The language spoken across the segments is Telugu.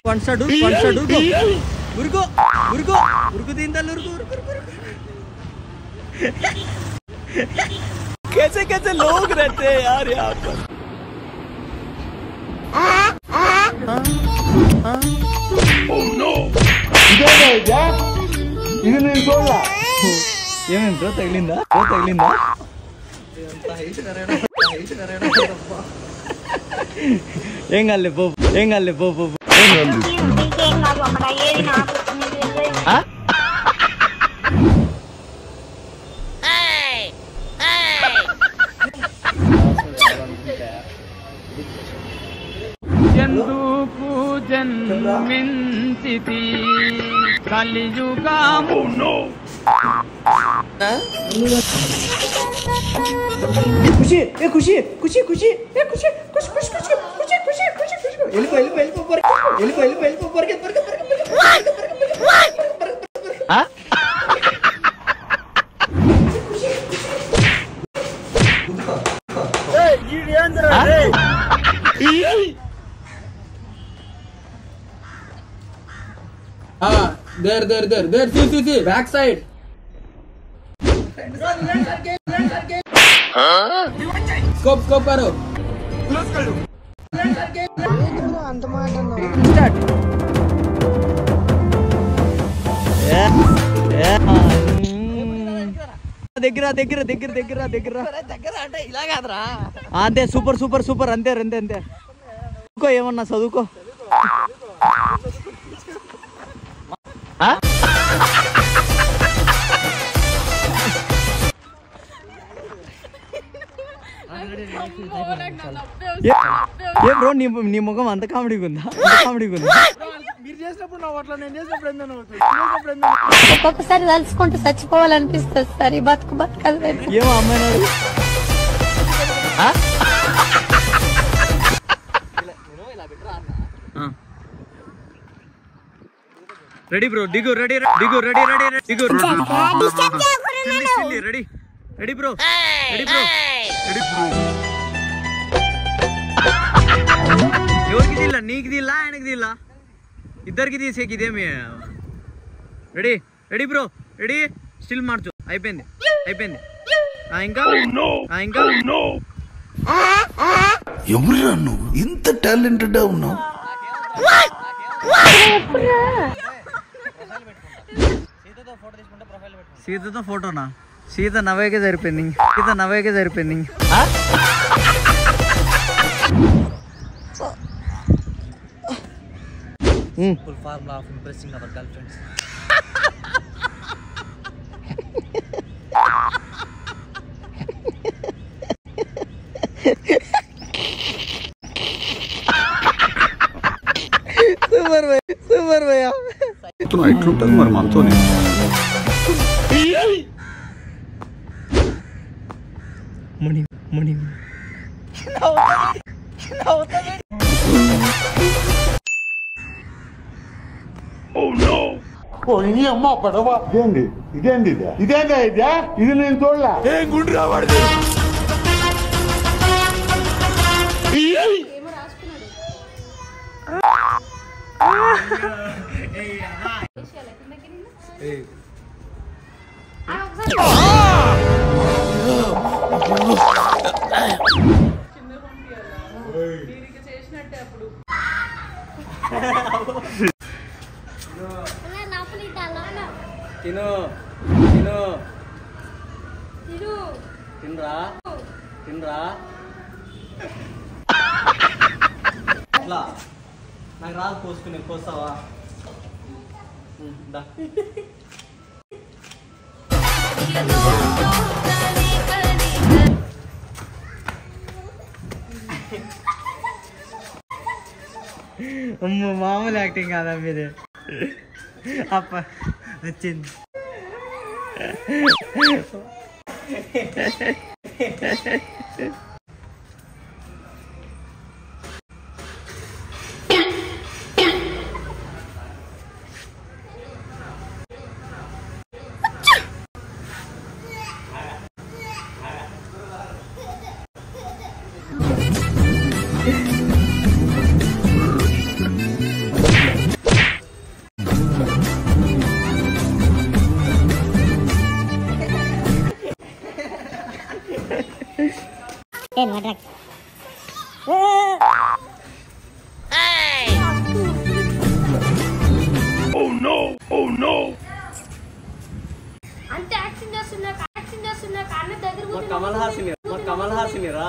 పంచాడు ఉరుకు ఉరుకు ఉరుకు తింటారు ఉరుకు कैसे कैसे लोग रहते हैं यार यहाँ पर ఏమేమి బ్రో తగిలిందా ఏం కాలే పో ఎందుకు జన్మించితి కలియుగము ఖుషి ఏ ఖుషి ఖుషి ఖుషి ఏ ఖుషి ఖుషి ఖుషి ఖుషి ఖుషి ఖుషి ఖుషి ఖుషి వెళ్ళిపో there see back side scope karo close kar do ant మాట start దగ్గర అంటే ఇలా కాదురా అంతే సూపర్ అంతే చదువుకో ఏమన్నా చదువుకో ఏ బ్రో నీ ముఖం అంత కామెడీగా ఉందా మీరు చేసినప్పుడు నా అట్లా నేను చేసినప్పుడు ఒక్కొక్కసారి తలుచుకుంటూ చచ్చిపోవాలనిపిస్తుంది సార్ ఈ బతకాలి ఏమో అమ్మాయి రెడీ బ్రో దిగు రెడీ బ్రో ఎవరికి తీలా నీకు తీలా ఆయనకి తీలా ఇద్దరికి తీసేకి ఇదేమి రెడీ బ్రో రెడీ స్టిల్ మార్చు అయిపోయింది ఇంకా ఎవరురా నువ్వు ఇంత టాలెంటెడ్ ఉన్నావు సీతతో ఫోటోనా సీత నవ్వేకే సరిపోయింది full formula of impressing our girlfriends super భయ్యా ఇట్లుంటది మరి మనతోనే మణి నీ అమ్మ పడవ ఇదేంది ఇది నేను చూడలే ఏం గుండు రావాడు తినరా అట్లా నాకు రాదు కోస్తావా మామూలు యాక్టింగ్ కాదా మీది అప్ప వచ్చింది అంటే యాక్షన్ చేస్తున్నా కాళ్ళ దగ్గర కమల్ హాసిని రా.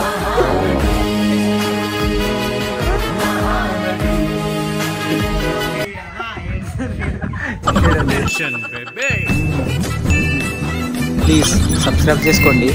ప్లీజ్ సబ్స్క్రైబ్ చేసుకోండి.